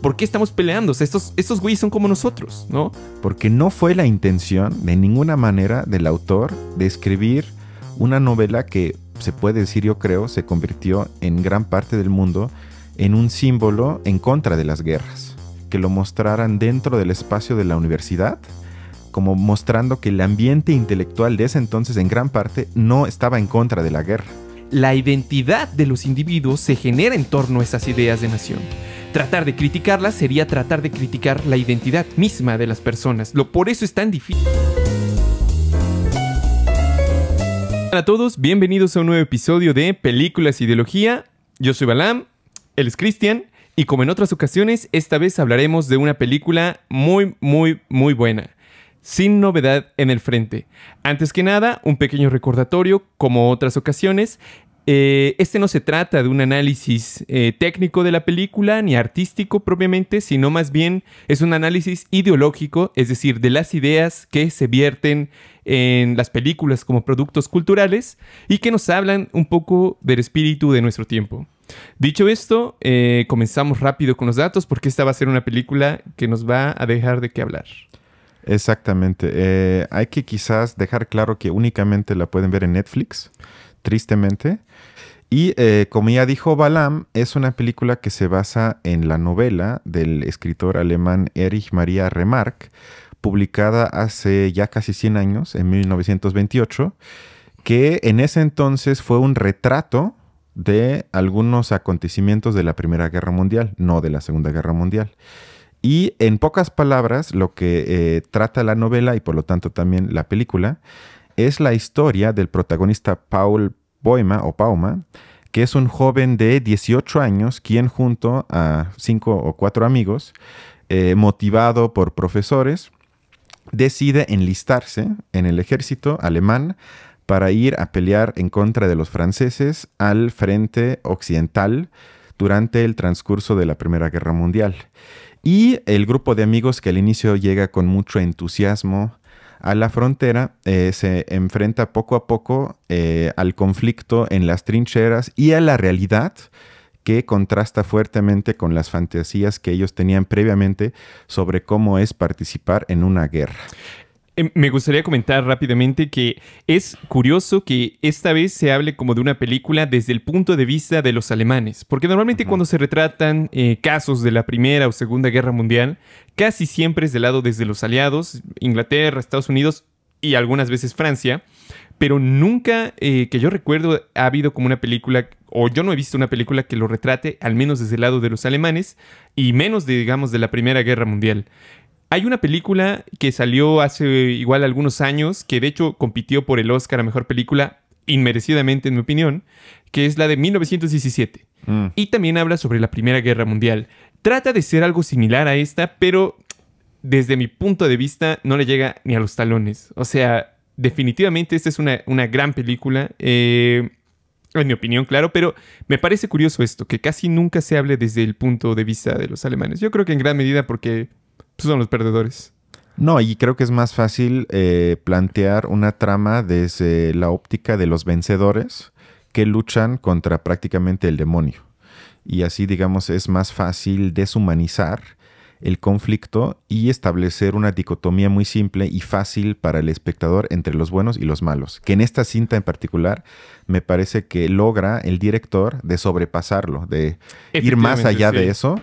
¿por qué estamos peleando? O sea, estos güeyes son como nosotros, ¿no? Porque no fue la intención de ninguna manera del autor de escribir una novela que, se puede decir, yo creo, se convirtió en gran parte del mundo en un símbolo en contra de las guerras. Que lo mostraran dentro del espacio de la universidad, como mostrando que el ambiente intelectual de ese entonces en gran parte no estaba en contra de la guerra. La identidad de los individuos se genera en torno a esas ideas de nación. Tratar de criticarlas sería tratar de criticar la identidad misma de las personas. Por eso es tan difícil. Hola a todos, bienvenidos a un nuevo episodio de Películas e Ideología. Yo soy Balam, él es Cristian, y como en otras ocasiones, esta vez hablaremos de una película muy buena. Sin novedad en el frente. Antes que nada, un pequeño recordatorio, como otras ocasiones. Este no se trata de un análisis técnico de la película, ni artístico propiamente, sino más bien es un análisis ideológico, es decir, de las ideas que se vierten en las películas como productos culturales y que nos hablan un poco del espíritu de nuestro tiempo. Dicho esto, comenzamos rápido con los datos porque esta va a ser una película que nos va a dejar de qué hablar. Exactamente. Hay que quizás dejar claro que únicamente la pueden ver en Netflix, tristemente. Y como ya dijo Balam, es una película que se basa en la novela del escritor alemán Erich Maria Remarque, publicada hace ya casi 100 años, en 1928, que en ese entonces fue un retrato de algunos acontecimientos de la Primera Guerra Mundial, no de la Segunda Guerra Mundial. Y en pocas palabras, lo que trata la novela y por lo tanto también la película es la historia del protagonista Paul Bauma, que es un joven de 18 años quien junto a 5 o 4 amigos, motivado por profesores, decide enlistarse en el ejército alemán para ir a pelear en contra de los franceses al frente occidental durante el transcurso de la Primera Guerra Mundial. Y el grupo de amigos que al inicio llega con mucho entusiasmo a la frontera se enfrenta poco a poco al conflicto en las trincheras y a la realidad que contrasta fuertemente con las fantasías que ellos tenían previamente sobre cómo es participar en una guerra. Me gustaría comentar rápidamente que es curioso que esta vez se hable como de una película desde el punto de vista de los alemanes, porque normalmente cuando se retratan casos de la Primera o Segunda Guerra Mundial, casi siempre es del lado desde los aliados, Inglaterra, Estados Unidos y algunas veces Francia, pero nunca que yo recuerdo ha habido como una película, o yo no he visto una película que lo retrate al menos desde el lado de los alemanes y menos de, digamos, de la Primera Guerra Mundial. Hay una película que salió hace igual algunos años, que de hecho compitió por el Oscar a Mejor Película, inmerecidamente en mi opinión, que es la de 1917. Y también habla sobre la Primera Guerra Mundial. Trata de ser algo similar a esta, pero desde mi punto de vista no le llega ni a los talones. O sea, definitivamente esta es una gran película, en mi opinión, claro, pero me parece curioso esto, que casi nunca se hable desde el punto de vista de los alemanes. Yo creo que en gran medida porque son los perdedores. No, y creo que es más fácil plantear una trama desde la óptica de los vencedores que luchan contra prácticamente el demonio. Y así, digamos, es más fácil deshumanizar el conflicto y establecer una dicotomía muy simple y fácil para el espectador entre los buenos y los malos. Que en esta cinta en particular me parece que logra el director de sobrepasarlo, de ir más allá de eso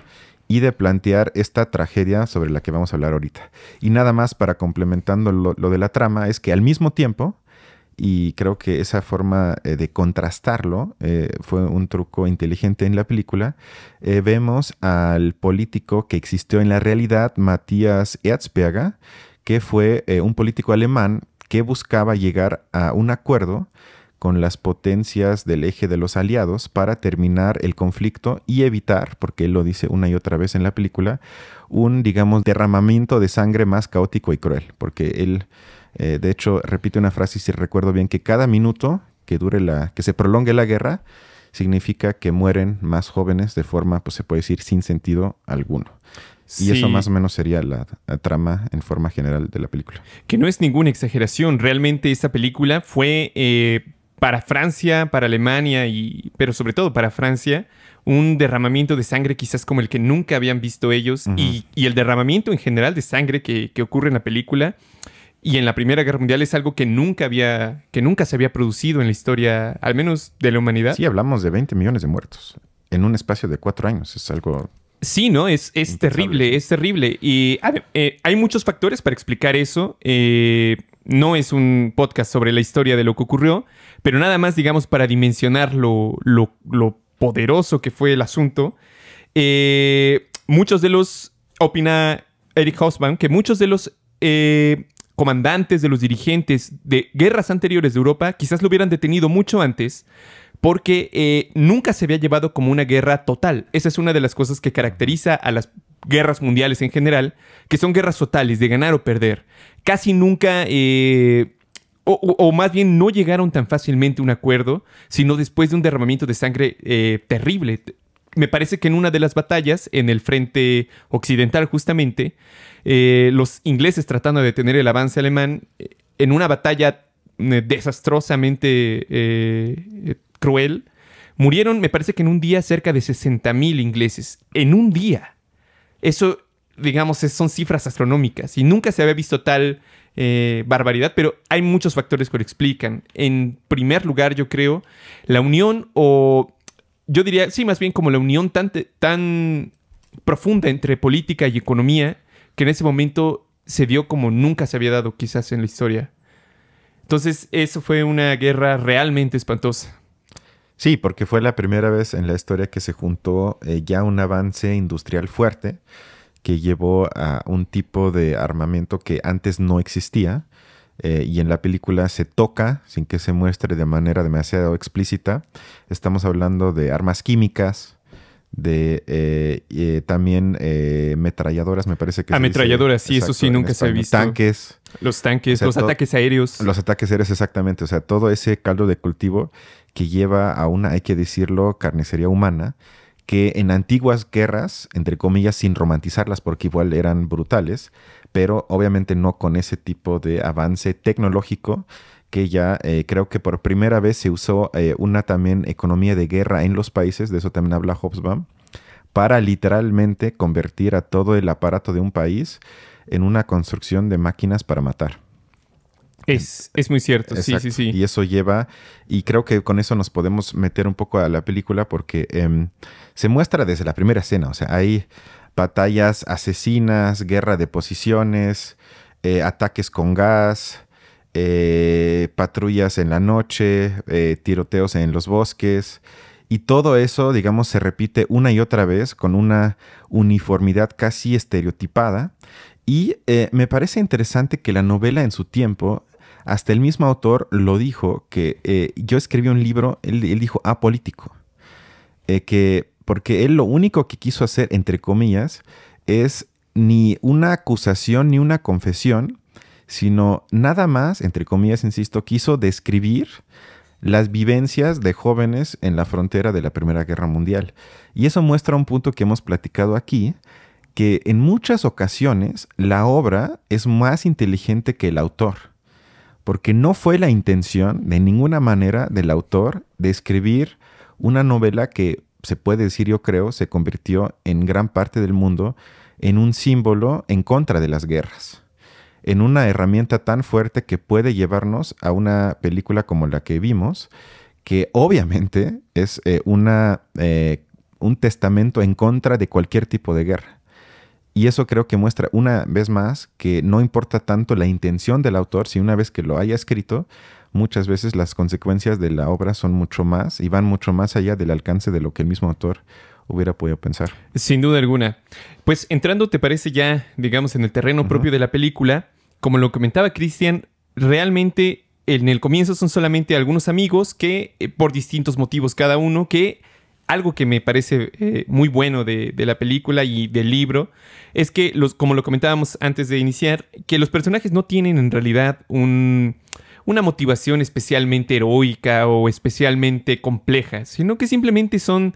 y de plantear esta tragedia sobre la que vamos a hablar ahorita. Y nada más para complementando lo de la trama, es que al mismo tiempo, y creo que esa forma de contrastarlo fue un truco inteligente en la película, vemos al político que existió en la realidad, Matthias Erzberger, que fue un político alemán que buscaba llegar a un acuerdo con las potencias del eje de los aliados para terminar el conflicto y evitar, porque él lo dice una y otra vez en la película, un, digamos, derramamiento de sangre más caótico y cruel. Porque él, de hecho, repite una frase, si recuerdo bien, que cada minuto que que se prolongue la guerra significa que mueren más jóvenes de forma, pues se puede decir, sin sentido alguno. Y eso más o menos sería la trama en forma general de la película. Que no es ninguna exageración. Realmente esta película fue para Francia, para Alemania, pero sobre todo para Francia, un derramamiento de sangre quizás como el que nunca habían visto ellos, y el derramamiento en general de sangre que ocurre en la película y en la Primera Guerra Mundial es algo que nunca se había producido en la historia, al menos de la humanidad. Sí, hablamos de 20 millones de muertos en un espacio de 4 años. Es algo... Sí, ¿no? Es terrible, es terrible. Y hay muchos factores para explicar eso. No es un podcast sobre la historia de lo que ocurrió, pero nada más, digamos, para dimensionar lo poderoso que fue el asunto. Opina Eric Hobsbawm, que muchos de los comandantes, de los dirigentes de guerras anteriores de Europa, quizás lo hubieran detenido mucho antes, porque nunca se había llevado como una guerra total. Esa es una de las cosas que caracteriza a las guerras mundiales en general, que son guerras totales, de ganar o perder. Casi nunca, o más bien no llegaron tan fácilmente a un acuerdo, sino después de un derramamiento de sangre terrible. Me parece que en una de las batallas, en el frente occidental justamente, los ingleses tratando de detener el avance alemán, en una batalla desastrosamente cruel, murieron, me parece que en un día, cerca de 60,000 ingleses. En un día. Eso, digamos, son cifras astronómicas y nunca se había visto tal barbaridad, pero hay muchos factores que lo explican. En primer lugar, yo creo, la unión, o yo diría, sí, más bien como la unión tan profunda entre política y economía, que en ese momento se dio como nunca se había dado quizás en la historia. Entonces, eso fue una guerra realmente espantosa. Sí, porque fue la primera vez en la historia que se juntó ya un avance industrial fuerte que llevó a un tipo de armamento que antes no existía. Y en la película se toca, sin que se muestre de manera demasiado explícita. Estamos hablando de armas químicas, de también metralladoras, me parece que ametralladoras, sí, exacto, eso sí, nunca se ha visto. Tanques. Los tanques, o sea, los ataques aéreos. Los ataques aéreos, exactamente. O sea, todo ese caldo de cultivo que lleva a una, hay que decirlo, carnicería humana, que en antiguas guerras, entre comillas, sin romantizarlas porque igual eran brutales, pero obviamente no con ese tipo de avance tecnológico que ya creo que por primera vez se usó una también economía de guerra en los países, de eso también habla Hobsbawm, para literalmente convertir a todo el aparato de un país en una construcción de máquinas para matar. Es muy cierto, exacto. Sí. Y eso lleva, y creo que con eso nos podemos meter un poco a la película porque se muestra desde la primera escena, o sea, hay batallas asesinas, guerra de posiciones, ataques con gas, patrullas en la noche, tiroteos en los bosques, y todo eso, digamos, se repite una y otra vez con una uniformidad casi estereotipada. Y me parece interesante que la novela en su tiempo, hasta el mismo autor lo dijo, que yo escribí un libro, él dijo apolítico, porque él lo único que quiso hacer, entre comillas, es ni una acusación ni una confesión, sino nada más, entre comillas, insisto, quiso describir las vivencias de jóvenes en la frontera de la Primera Guerra Mundial. Y eso muestra un punto que hemos platicado aquí, que en muchas ocasiones la obra es más inteligente que el autor, porque no fue la intención de ninguna manera del autor de escribir una novela que, se puede decir, yo creo, se convirtió en gran parte del mundo en un símbolo en contra de las guerras, en una herramienta tan fuerte que puede llevarnos a una película como la que vimos, que obviamente es un testamento en contra de cualquier tipo de guerra. Y eso creo que muestra una vez más que no importa tanto la intención del autor, si una vez que lo haya escrito, muchas veces las consecuencias de la obra son mucho más y van mucho más allá del alcance de lo que el mismo autor hubiera podido pensar. Sin duda alguna. Pues entrando, ¿te parece ya, digamos, en el terreno propio de la película? Como lo comentaba Cristian, realmente en el comienzo son solamente algunos amigos que, por distintos motivos cada uno, que algo que me parece muy bueno de la película y del libro es que, como lo comentábamos antes de iniciar, que los personajes no tienen en realidad una motivación especialmente heroica o especialmente compleja, sino que simplemente son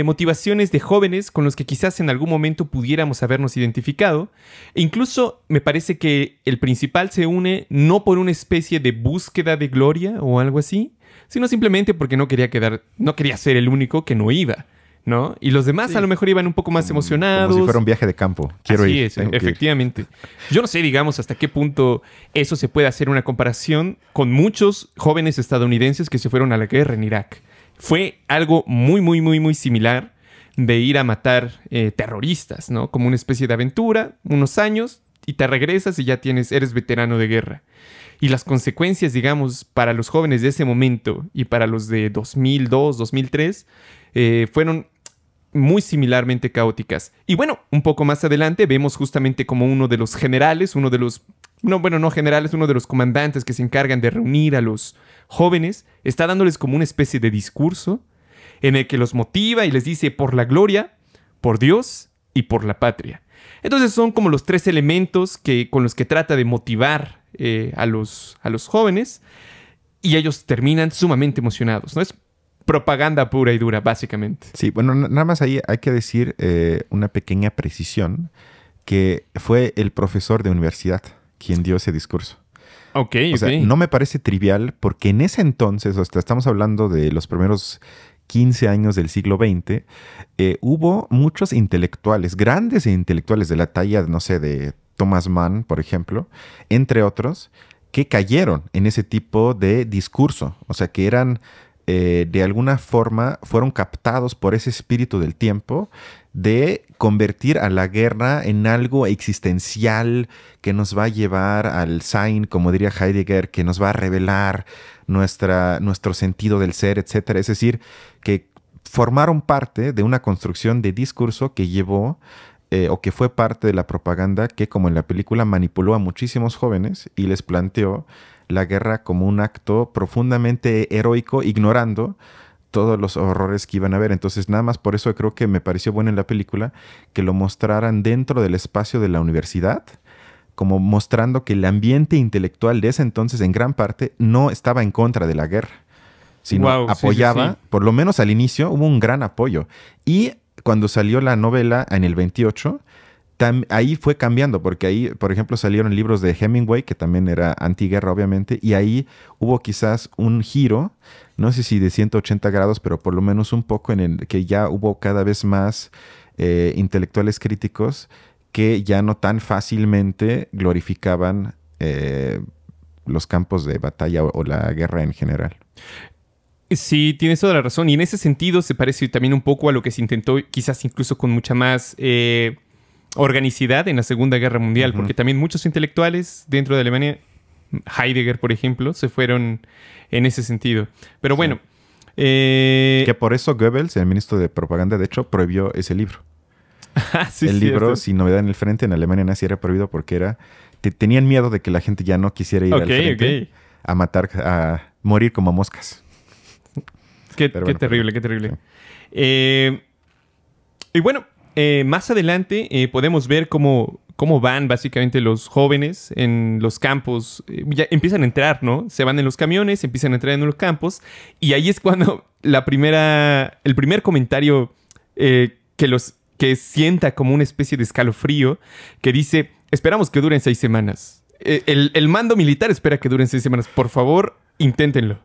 motivaciones de jóvenes con los que quizás en algún momento pudiéramos habernos identificado. E incluso me parece que el principal se une no por una especie de búsqueda de gloria o algo así, sino simplemente porque no quería ser el único que no iba, ¿no? Y los demás a lo mejor iban un poco más emocionados. Como si fuera un viaje de campo. Quiero Así ir. es, efectivamente. Yo no sé, digamos, hasta qué punto eso se puede hacer una comparación con muchos jóvenes estadounidenses que se fueron a la guerra en Irak. Fue algo muy, muy, muy, muy similar de ir a matar terroristas, ¿no? Como una especie de aventura, unos años, y te regresas y ya eres veterano de guerra. Y las consecuencias, digamos, para los jóvenes de ese momento y para los de 2002, 2003, fueron muy similarmente caóticas. Y bueno, un poco más adelante vemos justamente como uno de los generales, uno de los comandantes que se encargan de reunir a los jóvenes, está dándoles como una especie de discurso en el que los motiva y les dice por la gloria, por Dios y por la patria. Entonces son como los tres elementos con los que trata de motivar a los jóvenes, y ellos terminan sumamente emocionados, ¿no? Es propaganda pura y dura, básicamente. Sí, bueno, nada más ahí hay que decir una pequeña precisión, que fue el profesor de universidad quien dio ese discurso. Ok. O sea, no me parece trivial, porque en ese entonces, o sea, estamos hablando de los primeros 15 años del siglo XX, hubo muchos intelectuales, grandes intelectuales de la talla, no sé, de Thomas Mann, por ejemplo, entre otros, que cayeron en ese tipo de discurso. O sea, que eran, de alguna forma, fueron captados por ese espíritu del tiempo de convertir a la guerra en algo existencial que nos va a llevar al Sein, como diría Heidegger, que nos va a revelar nuestro sentido del ser, etcétera. Es decir, que formaron parte de una construcción de discurso que llevó o que fue parte de la propaganda que, como en la película, manipuló a muchísimos jóvenes y les planteó la guerra como un acto profundamente heroico, ignorando todos los horrores que iban a ver. Entonces, nada más por eso creo que me pareció bueno en la película que lo mostraran dentro del espacio de la universidad, como mostrando que el ambiente intelectual de ese entonces, en gran parte, no estaba en contra de la guerra, sino apoyaba, sí. Por lo menos al inicio, hubo un gran apoyo. Y cuando salió la novela en el 28, ahí fue cambiando, porque ahí, por ejemplo, salieron libros de Hemingway, que también era antiguerra, obviamente, y ahí hubo quizás un giro, no sé si de 180 grados, pero por lo menos un poco, en el que ya hubo cada vez más intelectuales críticos que ya no tan fácilmente glorificaban los campos de batalla o la guerra en general. Sí, tienes toda la razón. Y en ese sentido se parece también un poco a lo que se intentó, quizás incluso con mucha más organicidad en la Segunda Guerra Mundial, porque también muchos intelectuales dentro de Alemania, Heidegger, por ejemplo, se fueron en ese sentido. Pero bueno. Que por eso Goebbels, el ministro de propaganda, de hecho, prohibió ese libro. El libro, Sin novedad en el frente, en Alemania nazi era prohibido porque tenían miedo de que la gente ya no quisiera ir al frente a matar, a morir como moscas. Qué terrible, qué terrible. Sí. Y bueno, más adelante podemos ver cómo van básicamente los jóvenes en los campos. Ya empiezan a entrar, ¿no? Se van en los camiones, empiezan a entrar en los campos. Y ahí es cuando el primer comentario que sienta como una especie de escalofrío, que dice, esperamos que duren 6 semanas. El mando militar espera que duren 6 semanas. Por favor, inténtenlo.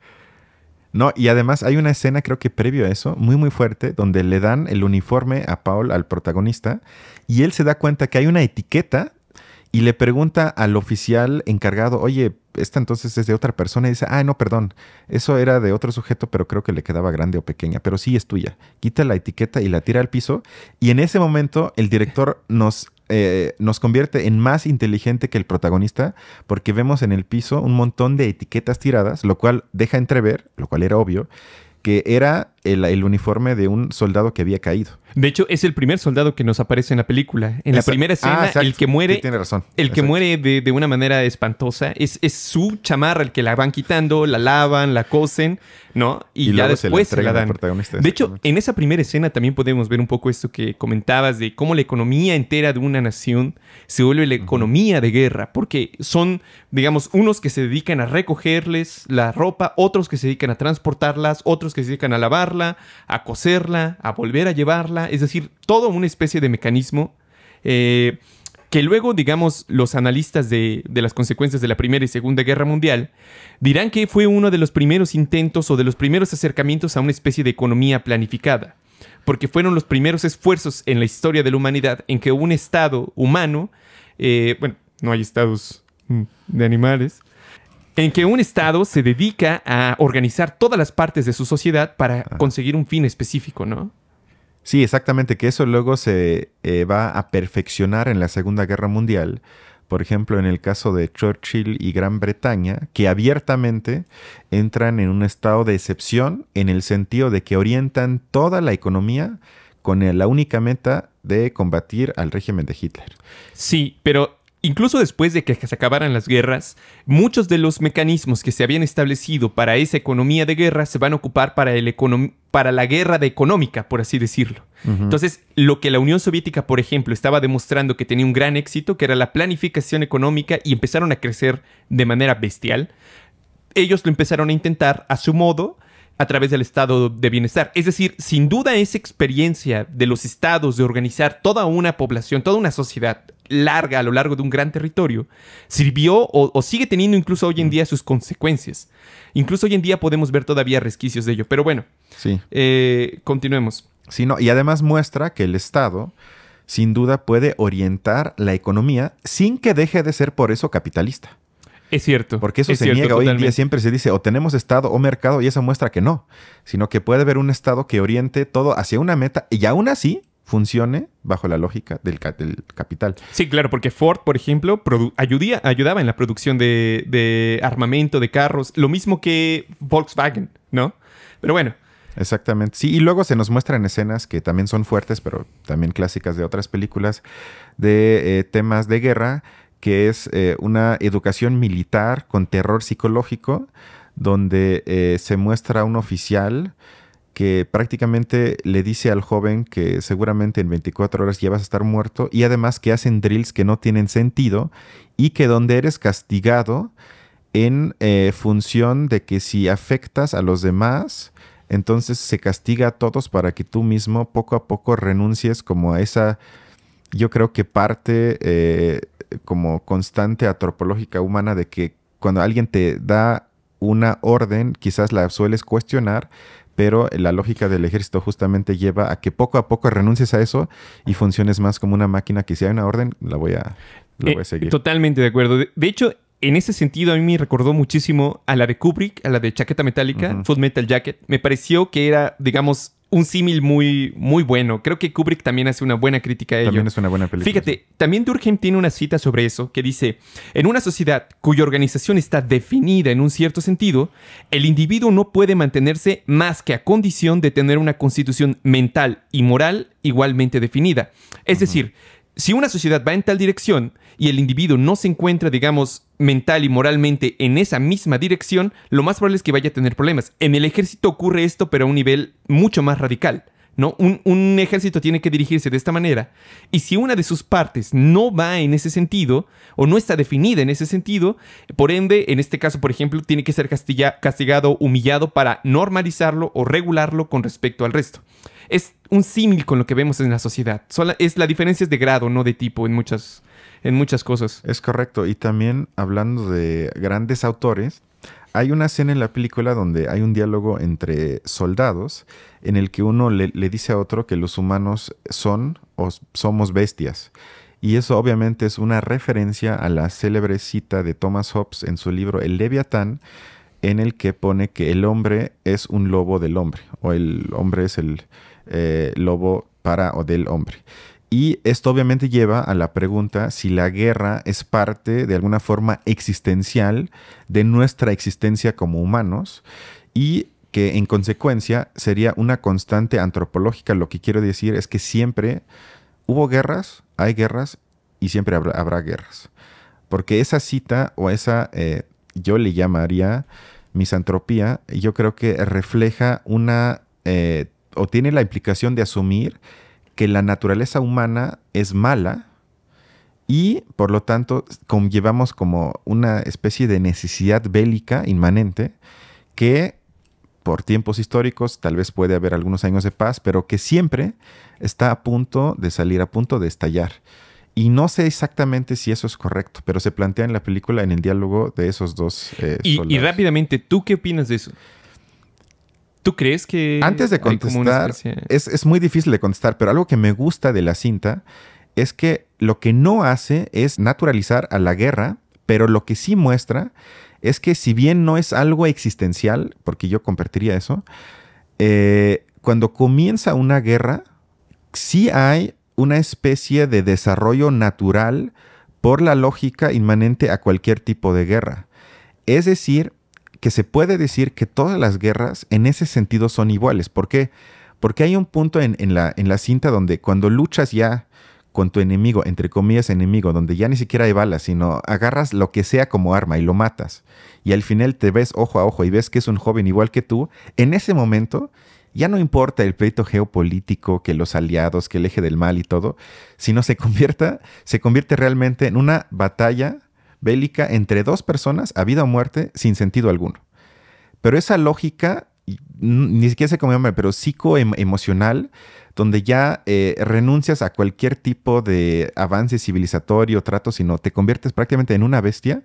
No, y además hay una escena, creo que previo a eso, muy muy fuerte, donde le dan el uniforme a Paul, al protagonista, y él se da cuenta que hay una etiqueta y le pregunta al oficial encargado, oye, esta entonces es de otra persona, y dice, no, perdón, eso era de otro sujeto, pero creo que le quedaba grande o pequeña, pero sí es tuya. Quita la etiqueta y la tira al piso, y en ese momento el director nos convierte en más inteligente que el protagonista, porque vemos en el piso un montón de etiquetas tiradas, lo cual deja entrever, lo cual era obvio, que era el uniforme de un soldado que había caído. De hecho, es el primer soldado que nos aparece en la película. En la primera escena, el que muere, sí, tiene razón. El que muere de una manera espantosa es su chamarra, el que la van quitando, la lavan, la cosen, ¿no? Y ya después se la dan. De hecho, en esa primera escena también podemos ver un poco esto que comentabas de cómo la economía entera de una nación se vuelve la economía de guerra, porque son, digamos, unos que se dedican a recogerles la ropa, otros que se dedican a transportarlas, otros que se dedican a lavarla, a coserla, a volver a llevarla. Es decir, toda una especie de mecanismo que que luego, digamos, los analistas de las consecuencias de la Primera y Segunda Guerra Mundial dirán que fue uno de los primeros intentos o de los primeros acercamientos a una especie de economía planificada, porque fueron los primeros esfuerzos en la historia de la humanidad en que un estado humano, bueno, no hay estados de animales, en que un estado se dedica a organizar todas las partes de su sociedad para conseguir un fin específico, ¿no? Sí, exactamente, que eso luego se va a perfeccionar en la Segunda Guerra Mundial. Por ejemplo, en el caso de Churchill y Gran Bretaña, que abiertamente entran en un estado de excepción en el sentido de que orientan toda la economía con la única meta de combatir al régimen de Hitler. Sí, pero incluso después de que se acabaran las guerras, muchos de los mecanismos que se habían establecido para esa economía de guerra se van a ocupar para la guerra de económica, por así decirlo. Entonces, lo que la Unión Soviética, por ejemplo, estaba demostrando que tenía un gran éxito, que era la planificación económica, y empezaron a crecer de manera bestial, ellos lo empezaron a intentar a su modo, a través del estado de bienestar. Es decir, sin duda esa experiencia de los estados de organizar toda una población, toda una sociedad larga a lo largo de un gran territorio, sirvió o sigue teniendo incluso hoy en día sus consecuencias. Incluso hoy en día podemos ver todavía resquicios de ello. Pero bueno, sí. Continuemos. Sí, no, y además muestra que el Estado sin duda puede orientar la economía sin que deje de ser por eso capitalista. Es cierto. Porque eso se niega hoy en día. Siempre se dice o tenemos Estado o mercado, y eso muestra que no. Sino que puede haber un Estado que oriente todo hacia una meta y aún así funcione bajo la lógica del capital. Sí, claro, porque Ford, por ejemplo, ayudaba en la producción de armamento, de carros, lo mismo que Volkswagen, ¿no? Pero bueno. Exactamente. Sí, y luego se nos muestran escenas que también son fuertes, pero también clásicas de otras películas, de temas de guerra, que es una educación militar con terror psicológico, donde se muestra un oficial que prácticamente le dice al joven que seguramente en 24 horas ya vas a estar muerto, y además que hacen drills que no tienen sentido y que donde eres castigado en función de que si afectas a los demás, entonces se castiga a todos para que tú mismo poco a poco renuncies como a esa, yo creo que parte como constante antropológica humana de que cuando alguien te da una orden, quizás la sueles cuestionar, pero la lógica del ejército justamente lleva a que poco a poco renuncies a eso y funciones más como una máquina que si hay una orden, la voy a seguir. Totalmente de acuerdo. De hecho, en ese sentido a mí me recordó muchísimo a la de Kubrick, a la de Chaqueta Metálica, Full Metal Jacket. Me pareció que era, digamos, un símil muy, muy bueno. Creo que Kubrick también hace una buena crítica a ello. También es una buena película. Fíjate, también Durkheim tiene una cita sobre eso que dice: en una sociedad cuya organización está definida en un cierto sentido, el individuo no puede mantenerse más que a condición de tener una constitución mental y moral igualmente definida. Es decir, si una sociedad va en tal dirección y el individuo no se encuentra, digamos, mental y moralmente en esa misma dirección, lo más probable es que vaya a tener problemas. En el ejército ocurre esto, pero a un nivel mucho más radical, ¿no? Un ejército tiene que dirigirse de esta manera, y si una de sus partes no va en ese sentido o no está definida en ese sentido, por ende, en este caso, por ejemplo, tiene que ser castigado, humillado para normalizarlo o regularlo con respecto al resto. Es un símil con lo que vemos en la sociedad. La diferencia es de grado, no de tipo en muchas cosas. Es correcto. Y también hablando de grandes autores, hay una escena en la película donde hay un diálogo entre soldados en el que uno le dice a otro que los humanos son o somos bestias. Y eso obviamente es una referencia a la célebre cita de Thomas Hobbes en su libro El Leviatán, en el que pone que el hombre es un lobo del hombre, o el hombre es el lobo para o del hombre. Y esto obviamente lleva a la pregunta si la guerra es parte de alguna forma existencial de nuestra existencia como humanos, y que en consecuencia sería una constante antropológica. Lo que quiero decir es que siempre hubo guerras, hay guerras y siempre habrá guerras. Porque esa cita o esa, yo le llamaría misantropía, yo creo que refleja una, o tiene la implicación de asumir que la naturaleza humana es mala y, por lo tanto, conllevamos como una especie de necesidad bélica inmanente que, por tiempos históricos, tal vez puede haber algunos años de paz, pero que siempre está a punto de salir, a punto de estallar. Y no sé exactamente si eso es correcto, pero se plantea en la película, en el diálogo de esos dos Y soldados. rápidamente, ¿tú qué opinas de eso? ¿Tú crees que Antes de hay como una contestar, especie- es muy difícil de contestar, pero algo que me gusta de la cinta es que lo que no hace es naturalizar a la guerra, pero lo que sí muestra es que si bien no es algo existencial, porque yo compartiría eso, cuando comienza una guerra, sí hay una especie de desarrollo natural por la lógica inmanente a cualquier tipo de guerra. Es decir, que se puede decir que todas las guerras en ese sentido son iguales. ¿Por qué? Porque hay un punto en la cinta donde cuando luchas ya con tu enemigo, entre comillas enemigo, donde ya ni siquiera hay balas, sino agarras lo que sea como arma y lo matas. Y al final te ves ojo a ojo y ves que es un joven igual que tú. En ese momento ya no importa el pleito geopolítico, que los aliados, que el eje del mal y todo, sino se convierte realmente en una batalla bélica entre dos personas a vida o muerte sin sentido alguno. Pero esa lógica, ni siquiera sé cómo llama, pero psicoemocional, donde ya renuncias a cualquier tipo de avance civilizatorio, trato, sino te conviertes prácticamente en una bestia.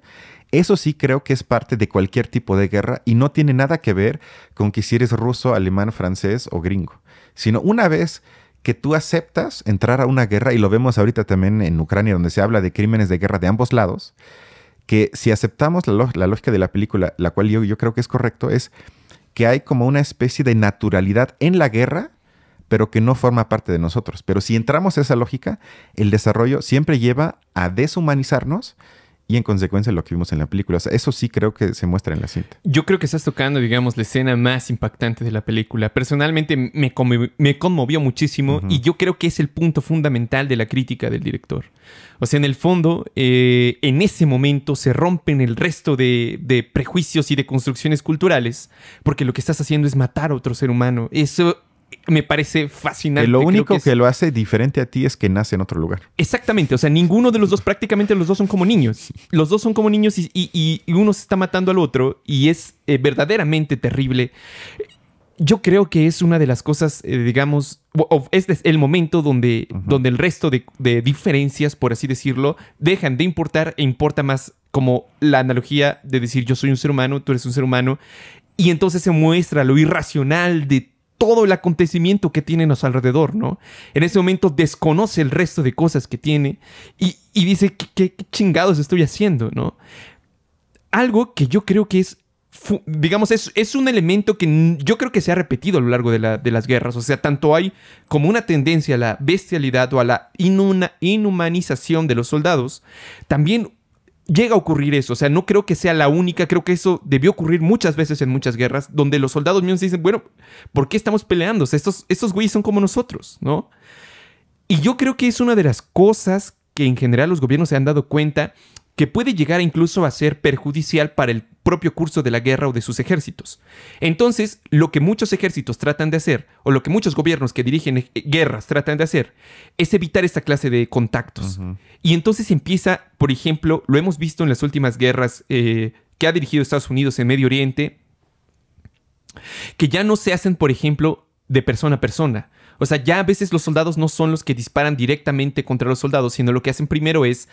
Eso sí creo que es parte de cualquier tipo de guerra y no tiene nada que ver con que si eres ruso, alemán, francés o gringo, sino una vez que tú aceptas entrar a una guerra, y lo vemos ahorita también en Ucrania, donde se habla de crímenes de guerra de ambos lados, que si aceptamos la lógica de la película, la cual yo creo que es correcto, es que hay como una especie de naturalidad en la guerra, pero que no forma parte de nosotros. Pero si entramos a esa lógica, el desarrollo siempre lleva a deshumanizarnos y en consecuencia lo que vimos en la película. O sea, eso sí creo que se muestra en la cinta. Yo creo que estás tocando, digamos, la escena más impactante de la película. Personalmente me conmovió muchísimo y yo creo que es el punto fundamental de la crítica del director. O sea, en el fondo, en ese momento se rompen el resto de prejuicios y de construcciones culturales porque lo que estás haciendo es matar a otro ser humano. Eso me parece fascinante. Que lo único Creo que lo hace diferente a ti es que nace en otro lugar. Exactamente, o sea, ninguno de los dos, prácticamente los dos son como niños. Los dos son como niños y uno se está matando al otro y es verdaderamente terrible. Yo creo que es una de las cosas, digamos, es el momento donde el resto de diferencias, por así decirlo, dejan de importar e importa más como la analogía de decir yo soy un ser humano, tú eres un ser humano, y entonces se muestra lo irracional de todo el acontecimiento que tiene a su alrededor, ¿no? En ese momento desconoce el resto de cosas que tiene y dice, ¿qué chingados estoy haciendo, no? Algo que yo creo que digamos, es un elemento que yo creo que se ha repetido a lo largo de las guerras. O sea, tanto hay como una tendencia a la bestialidad o a la inhumanización de los soldados, también llega a ocurrir eso. O sea, no creo que sea la única. Creo que eso debió ocurrir muchas veces en muchas guerras, donde los soldados mismos dicen, bueno, ¿por qué estamos peleando? O sea, estos güeyes son como nosotros, ¿no? Y yo creo que es una de las cosas que en general los gobiernos se han dado cuenta que puede llegar incluso a ser perjudicial para el propio curso de la guerra o de sus ejércitos. Entonces, lo que muchos ejércitos tratan de hacer, o lo que muchos gobiernos que dirigen guerras tratan de hacer, es evitar esta clase de contactos. Y entonces empieza, por ejemplo, lo hemos visto en las últimas guerras que ha dirigido Estados Unidos en Medio Oriente, que ya no se hacen, por ejemplo, de persona a persona. O sea, ya a veces los soldados no son los que disparan directamente contra los soldados, sino lo que hacen primero es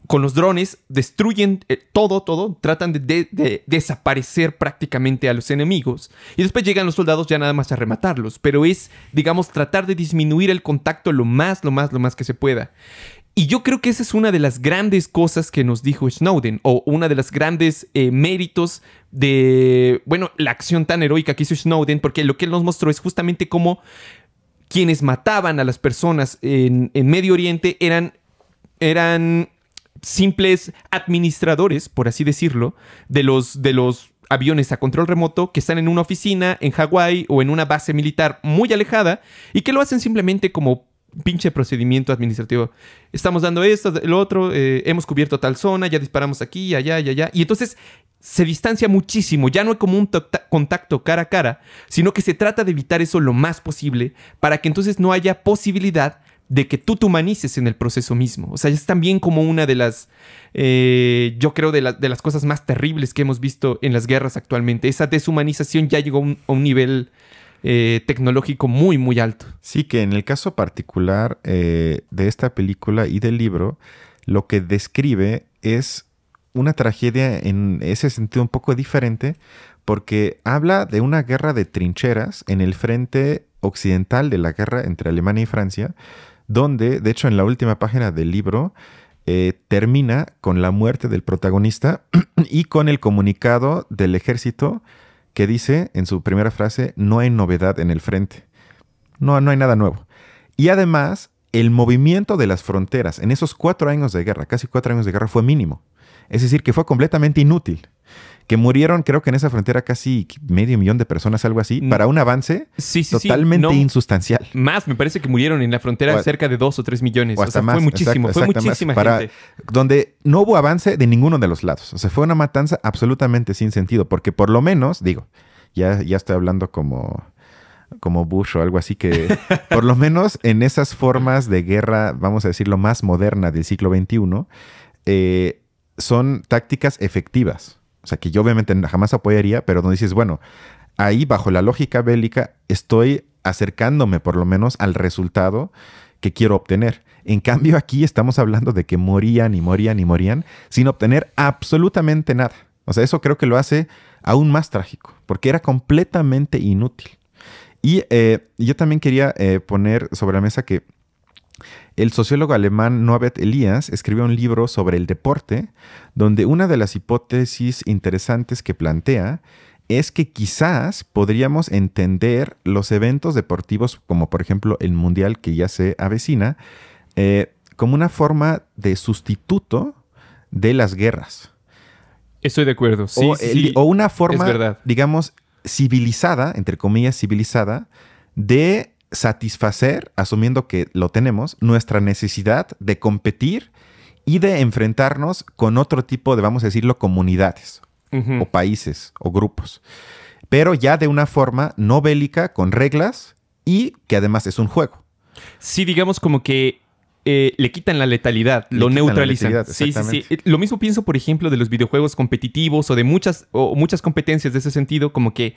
con los drones destruyen todo, tratan de desaparecer prácticamente a los enemigos. Y después llegan los soldados ya nada más a rematarlos. Pero es, digamos, tratar de disminuir el contacto lo más que se pueda. Y yo creo que esa es una de las grandes cosas que nos dijo Snowden, o una de las grandes méritos de, bueno, la acción tan heroica que hizo Snowden, porque lo que él nos mostró es justamente cómo quienes mataban a las personas en Medio Oriente eran simples administradores, por así decirlo, de los aviones a control remoto que están en una oficina en Hawái o en una base militar muy alejada y que lo hacen simplemente como pinche procedimiento administrativo. Estamos dando esto, lo otro, hemos cubierto tal zona, ya disparamos aquí, allá. Y entonces se distancia muchísimo. Ya no hay como un contacto cara a cara, sino que se trata de evitar eso lo más posible para que entonces no haya posibilidad de que tú te humanices en el proceso mismo. O sea, es también como una de las, yo creo, de las cosas más terribles que hemos visto en las guerras actualmente. Esa deshumanización ya llegó a un nivel tecnológico muy, muy alto. Sí, que en el caso particular de esta película y del libro, lo que describe es una tragedia en ese sentido un poco diferente, porque habla de una guerra de trincheras en el frente occidental de la guerra entre Alemania y Francia, donde, de hecho, en la última página del libro, termina con la muerte del protagonista y con el comunicado del ejército que dice en su primera frase: no hay novedad en el frente. No hay nada nuevo. Y además, el movimiento de las fronteras en esos 4 años de guerra, casi 4 años de guerra, fue mínimo. Es decir, que fue completamente inútil. Que murieron, creo que en esa frontera casi 500,000 de personas, algo así, para un avance totalmente insustancial. Más, me parece que murieron en la frontera cerca de 2 o 3 millones. O sea, más, fue muchísimo, fue muchísima gente. Donde no hubo avance de ninguno de los lados. O sea, fue una matanza absolutamente sin sentido, porque por lo menos, digo, ya estoy hablando como Bush o algo así, que por lo menos en esas formas de guerra, vamos a decirlo, más moderna del siglo XXI, son tácticas efectivas. O sea, que yo obviamente jamás apoyaría, pero donde dices, bueno, ahí bajo la lógica bélica estoy acercándome por lo menos al resultado que quiero obtener. En cambio, aquí estamos hablando de que morían y morían y morían sin obtener absolutamente nada. O sea, eso creo que lo hace aún más trágico, porque era completamente inútil. Y yo también quería poner sobre la mesa que el sociólogo alemán Norbert Elias escribió un libro sobre el deporte, donde una de las hipótesis interesantes que plantea es que quizás podríamos entender los eventos deportivos, como por ejemplo el Mundial que ya se avecina, como una forma de sustituto de las guerras. Estoy de acuerdo. Sí, o una forma, digamos, civilizada, entre comillas civilizada, de satisfacer, asumiendo que lo tenemos, nuestra necesidad de competir y de enfrentarnos con otro tipo de, vamos a decirlo, comunidades o países o grupos. Pero ya de una forma no bélica, con reglas y que además es un juego. Sí, digamos como que le quitan la letalidad, lo neutralizan. Sí. Lo mismo pienso, por ejemplo, de los videojuegos competitivos o de muchas competencias de ese sentido, como que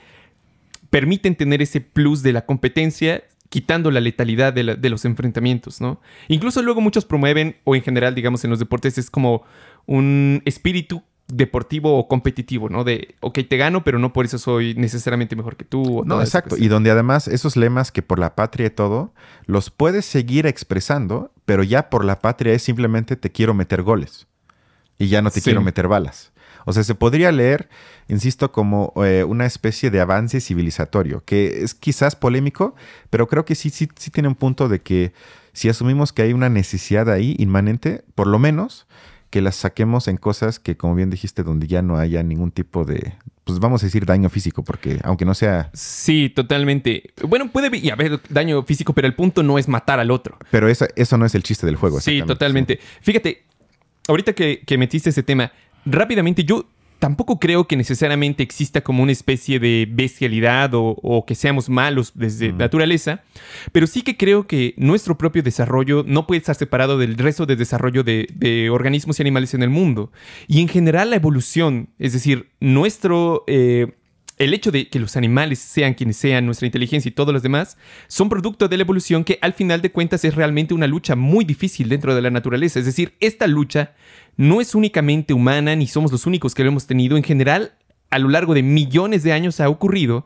permiten tener ese plus de la competencia, quitando la letalidad de los enfrentamientos, ¿no? Incluso luego muchos promueven, o en general, digamos, en los deportes, es como un espíritu deportivo o competitivo, ¿no? De, ok, te gano, pero no por eso soy necesariamente mejor que tú. No, exacto. Y donde además esos lemas que por la patria y todo, los puedes seguir expresando, pero ya por la patria es simplemente te quiero meter goles. Y ya no te quiero meter balas. O sea, se podría leer, insisto, como una especie de avance civilizatorio, que es quizás polémico, pero creo que sí tiene un punto de que si asumimos que hay una necesidad ahí inmanente, por lo menos que las saquemos en cosas que, como bien dijiste, donde ya no haya ningún tipo de, pues vamos a decir, daño físico, porque aunque no sea... Sí, totalmente. Bueno, puede haber daño físico, pero el punto no es matar al otro. Pero eso no es el chiste del juego. Sí, totalmente. Sí. Fíjate, ahorita que metiste ese tema, rápidamente, yo tampoco creo que necesariamente exista como una especie de bestialidad o que seamos malos desde naturaleza, pero sí que creo que nuestro propio desarrollo no puede estar separado del resto de desarrollo de organismos y animales en el mundo. Y en general la evolución, es decir, el hecho de que los animales sean quienes sean, nuestra inteligencia y todos los demás, son producto de la evolución que al final de cuentas es realmente una lucha muy difícil dentro de la naturaleza. Es decir, esta lucha no es únicamente humana ni somos los únicos que lo hemos tenido. En general, a lo largo de millones de años ha ocurrido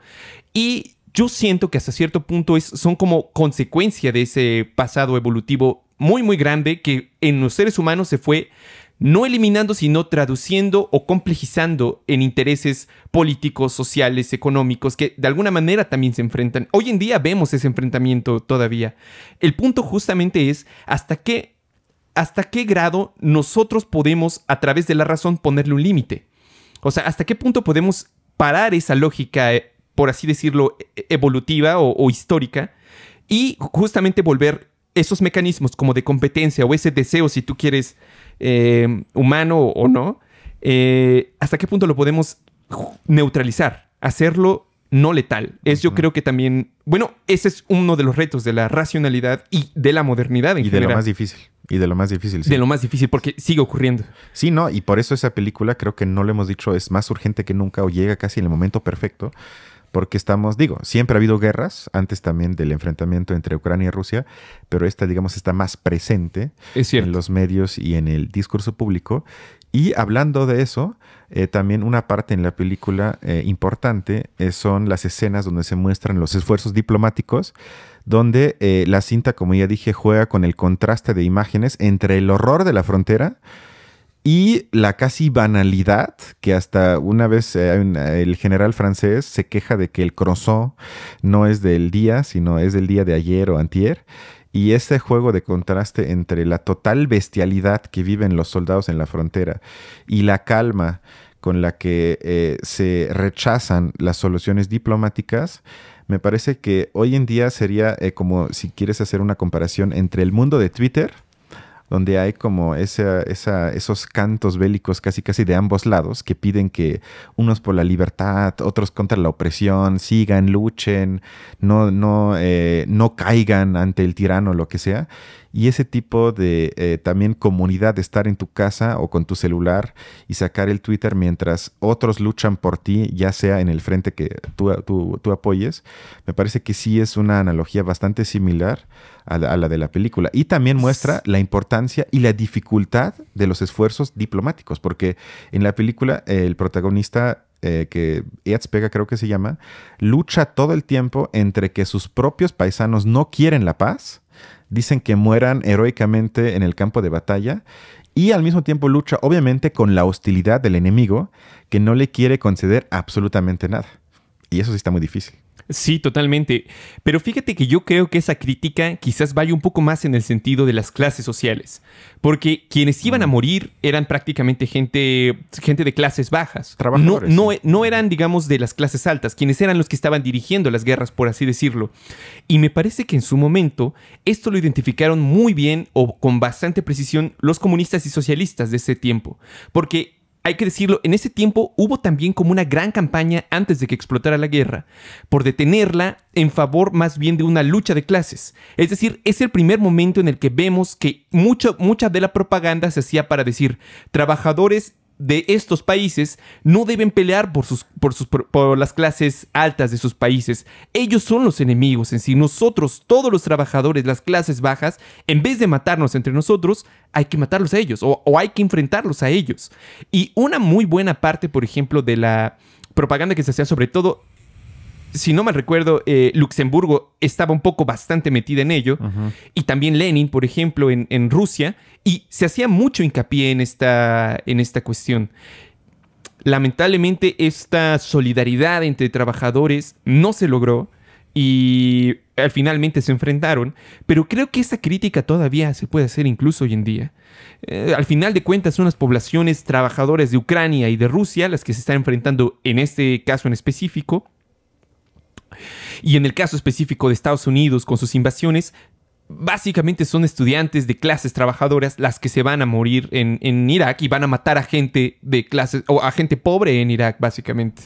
y yo siento que hasta cierto punto son como consecuencia de ese pasado evolutivo muy, muy grande que en los seres humanos se fue no eliminando, sino traduciendo o complejizando en intereses políticos, sociales, económicos, que de alguna manera también se enfrentan. Hoy en día vemos ese enfrentamiento todavía. El punto justamente es hasta qué grado nosotros podemos, a través de la razón, ponerle un límite. O sea, hasta qué punto podemos parar esa lógica, por así decirlo, evolutiva o histórica, y justamente volver esos mecanismos como de competencia o ese deseo, si tú quieres, humano o no, hasta qué punto lo podemos neutralizar, hacerlo no letal. Yo creo que también, bueno, ese es uno de los retos de la racionalidad y de la modernidad en general. Y de lo más difícil. Y de lo más difícil, sí. De lo más difícil, porque sigue ocurriendo. Sí, no, y por eso esa película, creo que no lo hemos dicho, es más urgente que nunca o llega casi en el momento perfecto, porque estamos, digo, siempre ha habido guerras, antes también del enfrentamiento entre Ucrania y Rusia, pero esta, digamos, está más presente en los medios y en el discurso público. Y hablando de eso, también una parte en la película importante son las escenas donde se muestran los esfuerzos diplomáticos, donde la cinta, como ya dije, juega con el contraste de imágenes entre el horror de la frontera y la casi banalidad, que hasta una vez el general francés se queja de que el croissant no es del día, sino es del día de ayer o antier. Y ese juego de contraste entre la total bestialidad que viven los soldados en la frontera y la calma con la que se rechazan las soluciones diplomáticas, me parece que hoy en día sería como si quieres hacer una comparación entre el mundo de Twitter, donde hay como esos cantos bélicos casi de ambos lados que piden que unos por la libertad, otros contra la opresión, sigan, luchen, no caigan ante el tirano o lo que sea. Y ese tipo de también comunidad de estar en tu casa o con tu celular y sacar el Twitter mientras otros luchan por ti, ya sea en el frente que tú apoyes, me parece que sí es una analogía bastante similar a la de la película. Y también muestra la importancia y la dificultad de los esfuerzos diplomáticos, porque en la película el protagonista, que Erzberger creo que se llama, lucha todo el tiempo entre que sus propios paisanos no quieren la paz, dicen que mueran heroicamente en el campo de batalla, y al mismo tiempo lucha obviamente con la hostilidad del enemigo, que no le quiere conceder absolutamente nada. Y eso sí está muy difícil. Sí, totalmente. Pero fíjate que yo creo que esa crítica quizás vaya un poco más en el sentido de las clases sociales. Porque quienes iban a morir eran prácticamente gente de clases bajas. Trabajadores. No eran, digamos, de las clases altas, quienes eran los que estaban dirigiendo las guerras, por así decirlo. Y me parece que en su momento esto lo identificaron muy bien o con bastante precisión los comunistas y socialistas de ese tiempo. Porque hay que decirlo, en ese tiempo hubo también como una gran campaña antes de que explotara la guerra por detenerla en favor más bien de una lucha de clases. Es decir, es el primer momento en el que vemos que mucha de la propaganda se hacía para decir trabajadores de estos países no deben pelear por las clases altas de sus países. Ellos son los enemigos en sí. Nosotros, todos los trabajadores, las clases bajas, en vez de matarnos entre nosotros, hay que matarlos a ellos o hay que enfrentarlos a ellos. Y una muy buena parte, por ejemplo, de la propaganda que se hacía, sobre todo, si no mal recuerdo, Luxemburgo estaba un poco bastante metida en ello. Y también Lenin, por ejemplo, en Rusia. Y se hacía mucho hincapié en esta cuestión. Lamentablemente, esta solidaridad entre trabajadores no se logró. Y finalmente se enfrentaron. Pero creo que esa crítica todavía se puede hacer incluso hoy en día. Al final de cuentas, son las poblaciones trabajadoras de Ucrania y de Rusia las que se están enfrentando en este caso en específico. Y en el caso específico de Estados Unidos con sus invasiones, básicamente son estudiantes de clases trabajadoras las que se van a morir en Irak y van a matar a gente de clases o a gente pobre en Irak, básicamente.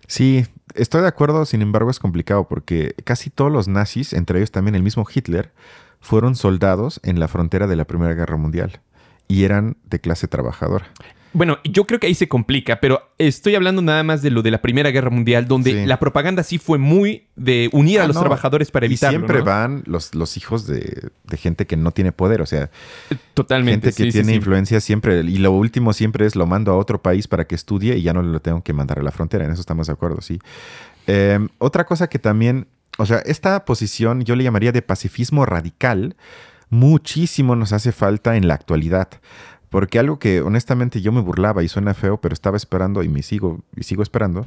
Sí, estoy de acuerdo, sin embargo es complicado porque casi todos los nazis, entre ellos también el mismo Hitler, fueron soldados en la frontera de la Primera Guerra Mundial y eran de clase trabajadora. Bueno, yo creo que ahí se complica, pero estoy hablando nada más de lo de la Primera Guerra Mundial, donde la propaganda sí fue muy de unir a los trabajadores para evitarlo. Y siempre van los hijos de gente que no tiene poder, o sea, totalmente, gente que tiene influencia siempre, y lo último siempre es lo mando a otro país para que estudie y ya no lo tengo que mandar a la frontera, en eso estamos de acuerdo, sí. Otra cosa que también, o sea, esta posición yo le llamaría de pacifismo radical, muchísimo nos hace falta en la actualidad. Porque algo que honestamente yo me burlaba y suena feo, pero estaba esperando y sigo esperando,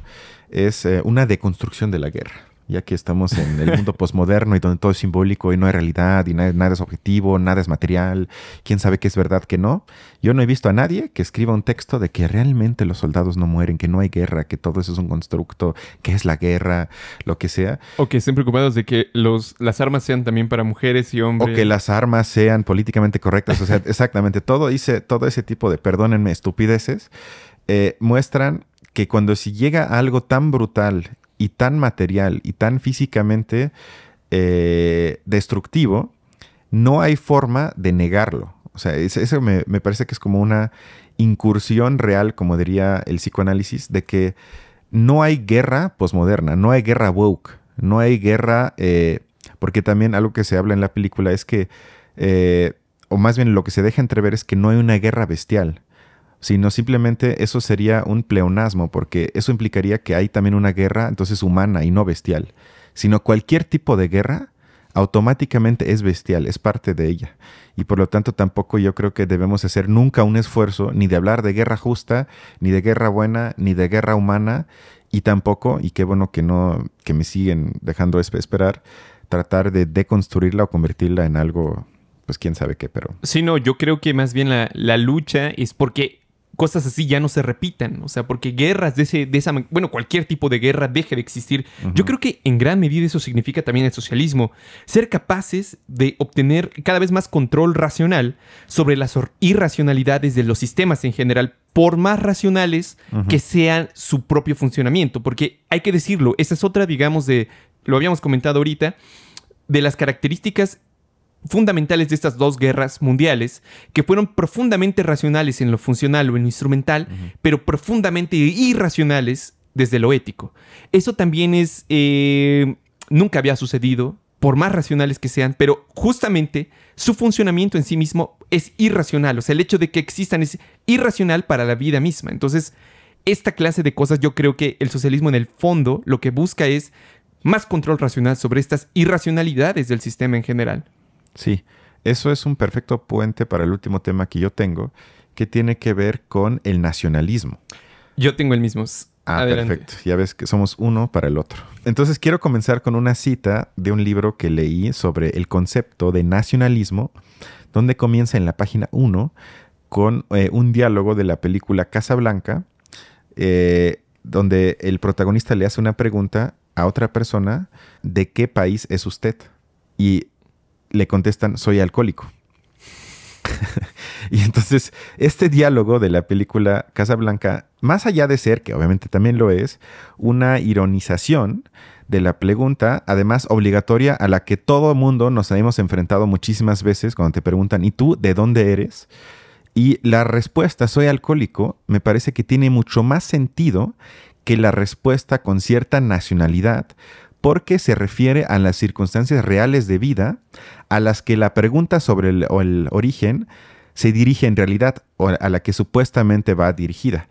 es una deconstrucción de la guerra. Ya que estamos en el mundo posmoderno y donde todo es simbólico y no hay realidad y nada es objetivo, nada es material, quién sabe qué es verdad, qué no. Yo no he visto a nadie que escriba un texto de que realmente los soldados no mueren, que no hay guerra, que todo eso es un constructo, que es la guerra, lo que sea. O que estén preocupados de que las armas sean también para mujeres y hombres. O que las armas sean políticamente correctas. O sea, exactamente, todo ese tipo de, perdónenme, estupideces, muestran que cuando si llega a algo tan brutal y tan material y tan físicamente destructivo, no hay forma de negarlo. O sea, eso me parece que es como una incursión real, como diría el psicoanálisis, de que no hay guerra posmoderna, no hay guerra woke, no hay guerra... porque también algo que se habla en la película es que, o más bien lo que se deja entrever es que no hay una guerra bestial, sino simplemente eso sería un pleonasmo, porque eso implicaría que hay también una guerra entonces humana y no bestial, sino cualquier tipo de guerra automáticamente es bestial, es parte de ella. Y por lo tanto tampoco yo creo que debemos hacer nunca un esfuerzo ni de hablar de guerra justa, ni de guerra buena, ni de guerra humana, y tampoco, y qué bueno que me siguen dejando esperar, tratar de deconstruirla o convertirla en algo, pues quién sabe qué, pero... Sí, no, yo creo que más bien la lucha es porque cosas así ya no se repitan. O sea, porque guerras bueno, cualquier tipo de guerra deje de existir. Yo creo que en gran medida eso significa también el socialismo. Ser capaces de obtener cada vez más control racional sobre las irracionalidades de los sistemas en general, por más racionales que sean su propio funcionamiento. Porque hay que decirlo, esa es otra, digamos, lo habíamos comentado ahorita, de las características fundamentales de estas dos guerras mundiales, que fueron profundamente racionales en lo funcional o en lo instrumental, pero profundamente irracionales desde lo ético. Eso también es... nunca había sucedido, por más racionales que sean, pero justamente su funcionamiento en sí mismo es irracional. O sea, el hecho de que existan es irracional para la vida misma. Entonces, esta clase de cosas, yo creo que el socialismo en el fondo lo que busca es más control racional sobre estas irracionalidades del sistema en general. Sí, eso es un perfecto puente para el último tema que yo tengo, que tiene que ver con el nacionalismo. Yo tengo el mismo. Adelante. Perfecto. Ya ves que somos uno para el otro. Entonces quiero comenzar con una cita de un libro que leí sobre el concepto de nacionalismo, donde comienza en la página 1 con un diálogo de la película Casablanca, donde el protagonista le hace una pregunta a otra persona: ¿de qué país es usted? Y le contestan: soy alcohólico. Y entonces este diálogo de la película Casablanca, más allá de ser, que obviamente también lo es, una ironización de la pregunta, además obligatoria, a la que todo mundo nos hemos enfrentado muchísimas veces cuando te preguntan: ¿y tú de dónde eres? Y la respuesta soy alcohólico me parece que tiene mucho más sentido que la respuesta con cierta nacionalidad, porque se refiere a las circunstancias reales de vida a las que la pregunta sobre el origen se dirige en realidad, o a la que supuestamente va dirigida.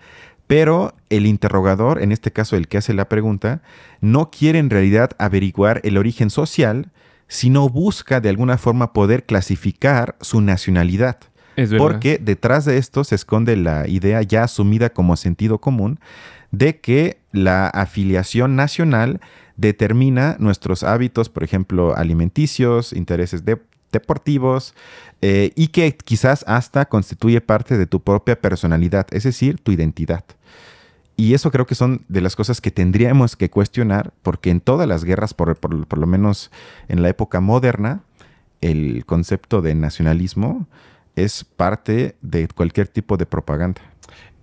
Pero el interrogador, en este caso el que hace la pregunta, no quiere en realidad averiguar el origen social, sino busca de alguna forma poder clasificar su nacionalidad. Es verdad. Porque detrás de esto se esconde la idea ya asumida como sentido común de que la afiliación nacional determina nuestros hábitos, por ejemplo, alimenticios, intereses deportivos, y que quizás hasta constituye parte de tu propia personalidad, es decir, tu identidad. Y eso creo que son de las cosas que tendríamos que cuestionar, porque en todas las guerras, por lo menos en la época moderna, el concepto de nacionalismo es parte de cualquier tipo de propaganda.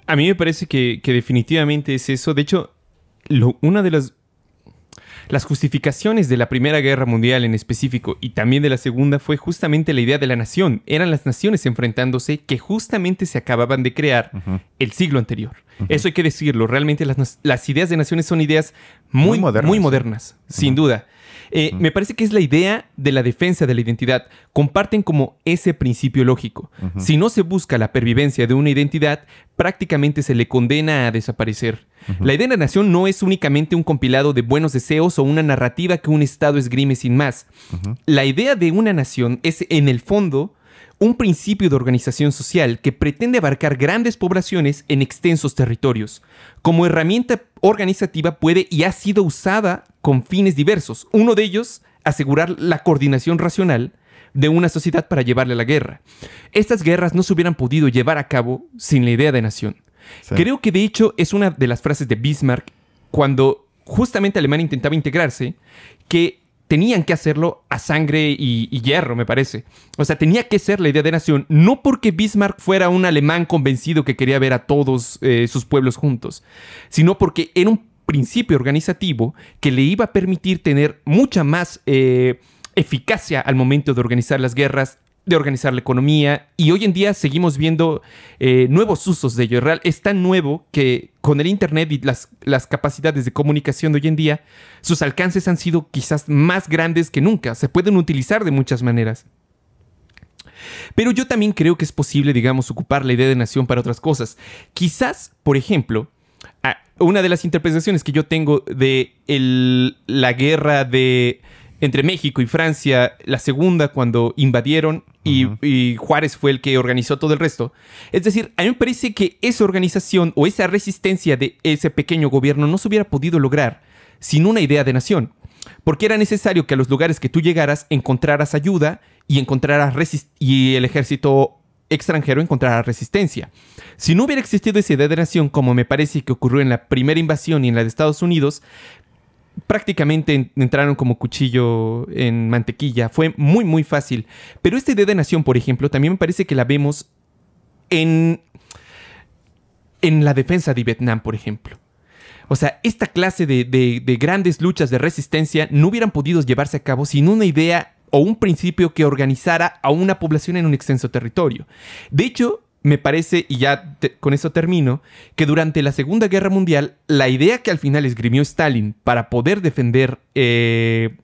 A mí me parece que definitivamente es eso. De hecho, una de las justificaciones de la Primera Guerra Mundial en específico y también de la Segunda fue justamente la idea de la nación. Eran las naciones enfrentándose que justamente se acababan de crear el siglo anterior. Eso hay que decirlo. Realmente las ideas de naciones son ideas muy modernas, sin duda. Me parece que es la idea de la defensa de la identidad. Comparten como ese principio lógico. Si no se busca la pervivencia de una identidad, prácticamente se le condena a desaparecer. La idea de la nación no es únicamente un compilado de buenos deseos o una narrativa que un Estado esgrime sin más. La idea de una nación es, en el fondo, un principio de organización social que pretende abarcar grandes poblaciones en extensos territorios. Como herramienta organizativa puede y ha sido usada con fines diversos. Uno de ellos, asegurar la coordinación racional de una sociedad para llevarle a la guerra. Estas guerras no se hubieran podido llevar a cabo sin la idea de nación. Sí. Creo que de hecho es una de las frases de Bismarck cuando justamente Alemania intentaba integrarse, que tenían que hacerlo a sangre y hierro, me parece. O sea, tenía que ser la idea de nación, no porque Bismarck fuera un alemán convencido que quería ver a todos sus pueblos juntos, sino porque era un principio organizativo que le iba a permitir tener mucha más eficacia al momento de organizar las guerras de organizar la economía, y hoy en día seguimos viendo nuevos usos de ello. Es tan nuevo que con el Internet y las capacidades de comunicación de hoy en día, sus alcances han sido quizás más grandes que nunca. Se pueden utilizar de muchas maneras. Pero yo también creo que es posible, digamos, ocupar la idea de nación para otras cosas. Quizás, por ejemplo, una de las interpretaciones que yo tengo de la guerra entre México y Francia, la segunda, cuando invadieron y Juárez fue el que organizó todo el resto. Es decir, a mí me parece que esa organización o esa resistencia de ese pequeño gobierno no se hubiera podido lograr sin una idea de nación. Porque era necesario que a los lugares que tú llegaras encontraras ayuda y el ejército extranjero encontrara resistencia. Si no hubiera existido esa idea de nación, como me parece que ocurrió en la primera invasión y en la de Estados Unidos, prácticamente entraron como cuchillo en mantequilla. Fue muy, muy fácil. Pero esta idea de nación, por ejemplo, también me parece que la vemos en la defensa de Vietnam, por ejemplo. O sea, esta clase de grandes luchas de resistencia no hubieran podido llevarse a cabo sin una idea o un principio que organizara a una población en un extenso territorio. De hecho, me parece, y ya con eso termino, que durante la Segunda Guerra Mundial, la idea que al final esgrimió Stalin para poder defender el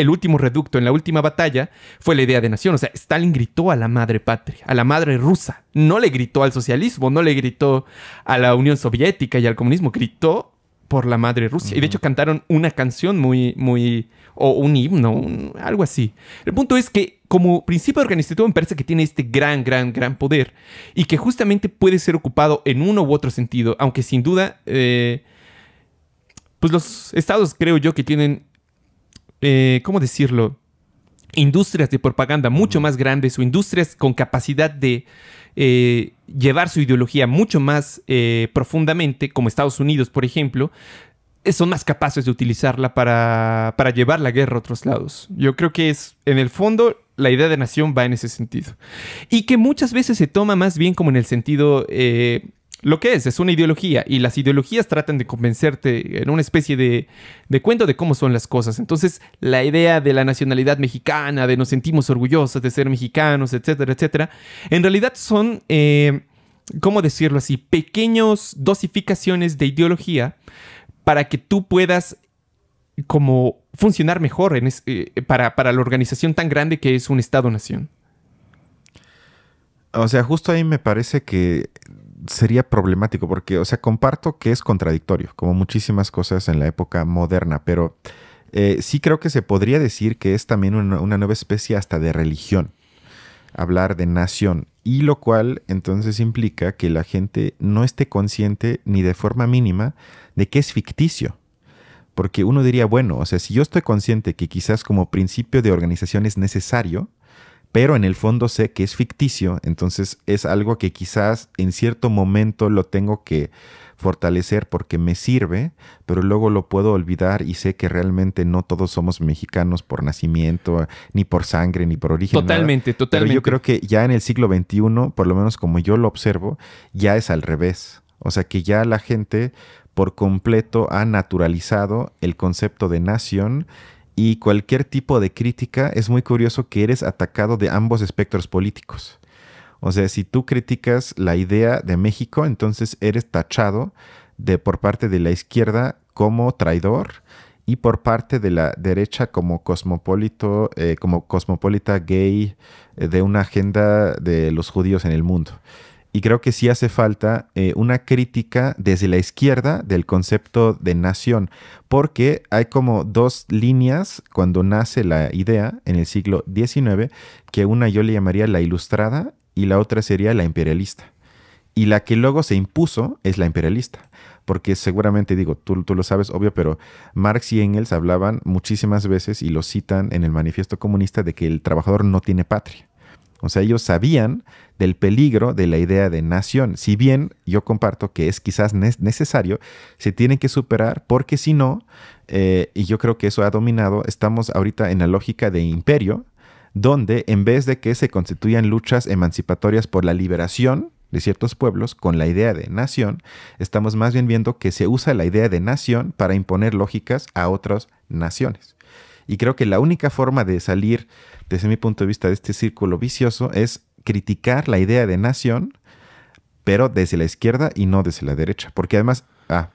último reducto en la última batalla fue la idea de nación. O sea, Stalin gritó a la madre patria, a la madre rusa. No le gritó al socialismo, no le gritó a la Unión Soviética y al comunismo. Gritó por la madre Rusia. Y de hecho cantaron una canción o un himno, algo así. El punto es que como principio organizativo me parece que tiene este gran poder y que justamente puede ser ocupado en uno u otro sentido, aunque sin duda pues los estados creo yo que tienen ¿cómo decirlo? Industrias de propaganda mucho más grandes o industrias con capacidad de llevar su ideología mucho más profundamente, como Estados Unidos, por ejemplo, son más capaces de utilizarla para llevar la guerra a otros lados. Yo creo que en el fondo, la idea de nación va en ese sentido. Y que muchas veces se toma más bien como en el sentido... lo que es una ideología, y las ideologías tratan de convencerte en una especie de cuento de cómo son las cosas. Entonces, la idea de la nacionalidad mexicana, de nos sentimos orgullosos de ser mexicanos, etcétera, etcétera, en realidad son, ¿cómo decirlo así? Pequeños dosificaciones de ideología para que tú puedas como funcionar mejor para la organización tan grande que es un Estado-nación. O sea, justo ahí me parece que sería problemático porque, o sea, comparto que es contradictorio, como muchísimas cosas en la época moderna, pero sí creo que se podría decir que es también una nueva especie hasta de religión, hablar de nación, y lo cual entonces implica que la gente no esté consciente ni de forma mínima de que es ficticio. Porque uno diría, bueno, o sea, si yo estoy consciente que quizás como principio de organización es necesario, pero en el fondo sé que es ficticio, entonces es algo que quizás en cierto momento lo tengo que fortalecer porque me sirve, pero luego lo puedo olvidar y sé que realmente no todos somos mexicanos por nacimiento, ni por sangre, ni por origen. Totalmente. Pero yo creo que ya en el siglo XXI, por lo menos como yo lo observo, ya es al revés. O sea que ya la gente por completo ha naturalizado el concepto de nación. Y cualquier tipo de crítica, es muy curioso que eres atacado de ambos espectros políticos. O sea, si tú criticas la idea de México, entonces eres tachado por parte de la izquierda como traidor y por parte de la derecha como cosmopolita gay de una agenda de los judíos en el mundo. Y creo que sí hace falta una crítica desde la izquierda del concepto de nación, porque hay como dos líneas cuando nace la idea en el siglo XIX, que una yo le llamaría la ilustrada y la otra sería la imperialista. Y la que luego se impuso es la imperialista, porque seguramente, digo, tú lo sabes, obvio, pero Marx y Engels hablaban muchísimas veces y lo citan en el Manifiesto Comunista de que el trabajador no tiene patria. O sea, ellos sabían del peligro de la idea de nación. Si bien yo comparto que es quizás necesario, se tienen que superar porque si no, y yo creo que eso ha dominado, estamos ahorita en la lógica de imperio, donde en vez de que se constituyan luchas emancipatorias por la liberación de ciertos pueblos con la idea de nación, estamos más bien viendo que se usa la idea de nación para imponer lógicas a otras naciones. Y creo que la única forma de salir, desde mi punto de vista, de este círculo vicioso es criticar la idea de nación, pero desde la izquierda y no desde la derecha. Porque además...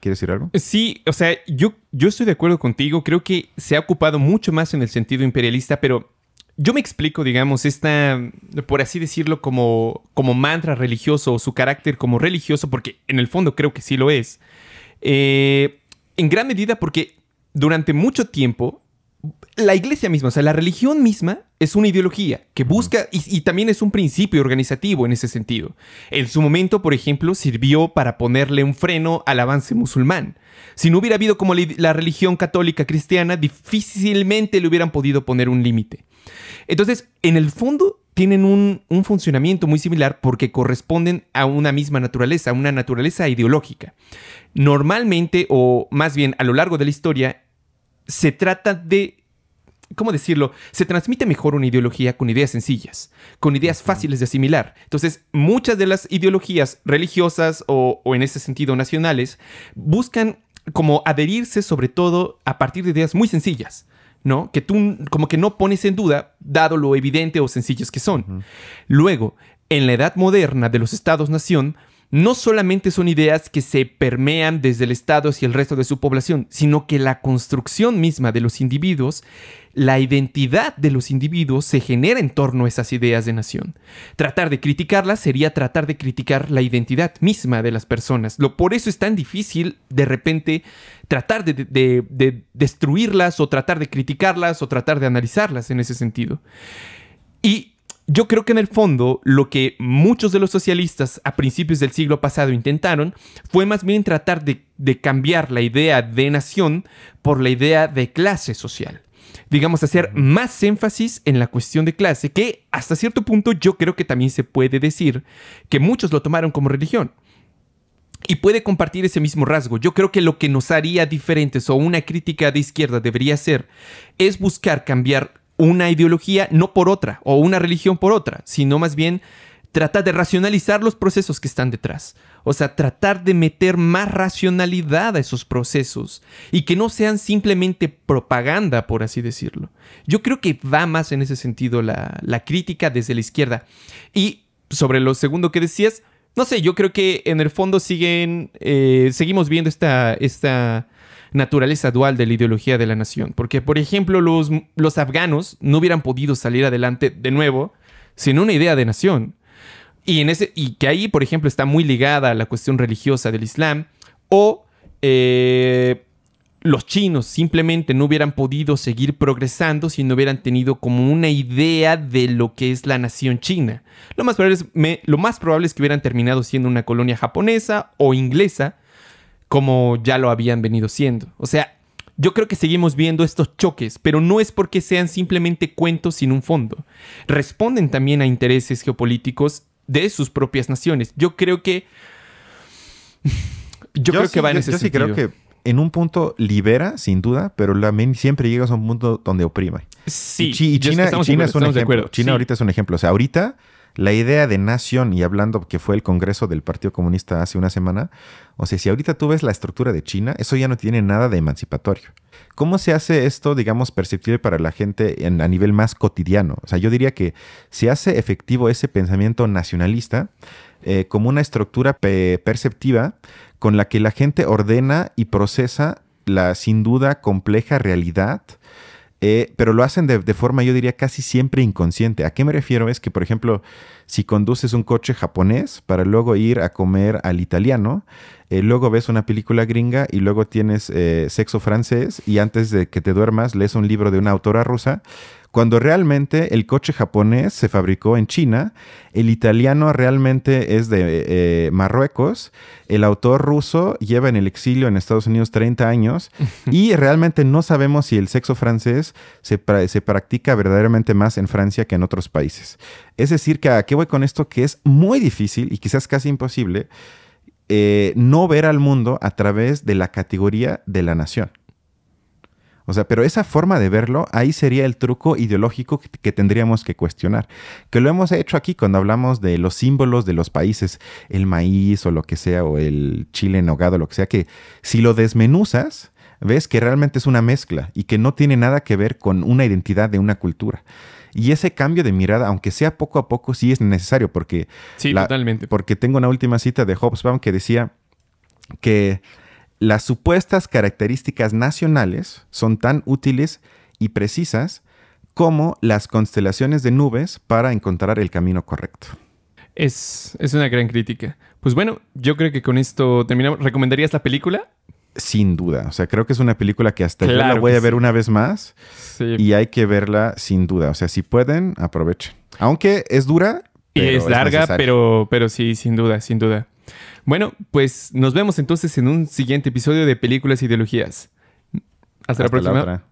¿quieres decir algo? Sí, o sea, yo estoy de acuerdo contigo. Creo que se ha ocupado mucho más en el sentido imperialista, pero yo me explico, digamos, esta, por así decirlo, como mantra religioso o su carácter como religioso, porque en el fondo creo que sí lo es. En gran medida porque durante mucho tiempo la iglesia misma, o sea, la religión misma es una ideología que busca y también es un principio organizativo en ese sentido. En su momento, por ejemplo, sirvió para ponerle un freno al avance musulmán. Si no hubiera habido como la religión católica cristiana, difícilmente le hubieran podido poner un límite. Entonces, en el fondo, tienen un funcionamiento muy similar porque corresponden a una misma naturaleza, a una naturaleza ideológica. Normalmente, o más bien a lo largo de la historia, se trata de, ¿cómo decirlo? Se transmite mejor una ideología con ideas sencillas, con ideas fáciles de asimilar. Entonces, muchas de las ideologías religiosas o en ese sentido nacionales buscan como adherirse sobre todo a partir de ideas muy sencillas, ¿no? Que tú como que no pones en duda, dado lo evidente o sencillas que son. Luego, en la edad moderna de los estados-nación, no solamente son ideas que se permean desde el Estado hacia el resto de su población, sino que la construcción misma de los individuos, la identidad de los individuos se genera en torno a esas ideas de nación. Tratar de criticarlas sería tratar de criticar la identidad misma de las personas. Por eso es tan difícil de repente tratar de destruirlas o tratar de criticarlas o tratar de analizarlas en ese sentido. Y yo creo que en el fondo lo que muchos de los socialistas a principios del siglo pasado intentaron fue más bien tratar de cambiar la idea de nación por la idea de clase social. Digamos, hacer más énfasis en la cuestión de clase, que hasta cierto punto yo creo que también se puede decir que muchos lo tomaron como religión. Y puede compartir ese mismo rasgo. Yo creo que lo que nos haría diferentes o una crítica de izquierda debería ser es buscar cambiar una ideología no por otra o una religión por otra, sino más bien tratar de racionalizar los procesos que están detrás. O sea, tratar de meter más racionalidad a esos procesos y que no sean simplemente propaganda, por así decirlo. Yo creo que va más en ese sentido la crítica desde la izquierda. Y sobre lo segundo que decías, no sé, yo creo que en el fondo seguimos viendo esta naturaleza dual de la ideología de la nación. Porque, por ejemplo, los afganos no hubieran podido salir adelante de nuevo sin una idea de nación. Y que ahí, por ejemplo, está muy ligada a la cuestión religiosa del Islam. O los chinos simplemente no hubieran podido seguir progresando si no hubieran tenido como una idea de lo que es la nación china. Lo más probable es que hubieran terminado siendo una colonia japonesa o inglesa, como ya lo habían venido siendo. O sea, yo creo que seguimos viendo estos choques, pero no es porque sean simplemente cuentos sin un fondo. Responden también a intereses geopolíticos de sus propias naciones. Yo creo que va en ese sentido. Yo sí creo que en un punto libera, sin duda, pero siempre llegas a un punto donde oprime. Sí. Y China es un ejemplo. China ahorita es un ejemplo. O sea, ahorita la idea de nación, y hablando que fue el Congreso del Partido Comunista hace una semana, o sea, si ahorita tú ves la estructura de China, eso ya no tiene nada de emancipatorio. ¿Cómo se hace esto, digamos, perceptible para la gente a nivel más cotidiano? O sea, yo diría que se hace efectivo ese pensamiento nacionalista como una estructura perceptiva con la que la gente ordena y procesa la sin duda compleja realidad, pero lo hacen de forma, yo diría, casi siempre inconsciente. ¿A qué me refiero? Es que, por ejemplo, si conduces un coche japonés para luego ir a comer al italiano, luego ves una película gringa y luego tienes sexo francés y antes de que te duermas lees un libro de una autora rusa, cuando realmente el coche japonés se fabricó en China, el italiano realmente es de Marruecos, el autor ruso lleva en el exilio en Estados Unidos 30 años y realmente no sabemos si el sexo francés se practica verdaderamente más en Francia que en otros países. Es decir, que ¿a qué voy con esto? Que es muy difícil y quizás casi imposible no ver al mundo a través de la categoría de la nación. O sea, pero esa forma de verlo, ahí sería el truco ideológico que tendríamos que cuestionar. Que lo hemos hecho aquí cuando hablamos de los símbolos de los países, el maíz o lo que sea, o el chile en nogado, lo que sea, que si lo desmenuzas, ves que realmente es una mezcla y que no tiene nada que ver con una identidad de una cultura. Y ese cambio de mirada, aunque sea poco a poco, sí es necesario porque... Sí, totalmente. Porque tengo una última cita de Hobsbawm que decía que las supuestas características nacionales son tan útiles y precisas como las constelaciones de nubes para encontrar el camino correcto. Es una gran crítica. Pues bueno, yo creo que con esto terminamos. ¿Recomendarías la película? Sin duda. O sea, creo que es una película que hasta yo la Claro voy que a ver sí. una vez más Sí. y hay que verla sin duda. O sea, si pueden, aprovechen. Aunque es dura, Y pero es larga, necesaria. pero sí, sin duda, sin duda. Bueno, pues nos vemos entonces en un siguiente episodio de Películas e Ideologías. Hasta la próxima. otra.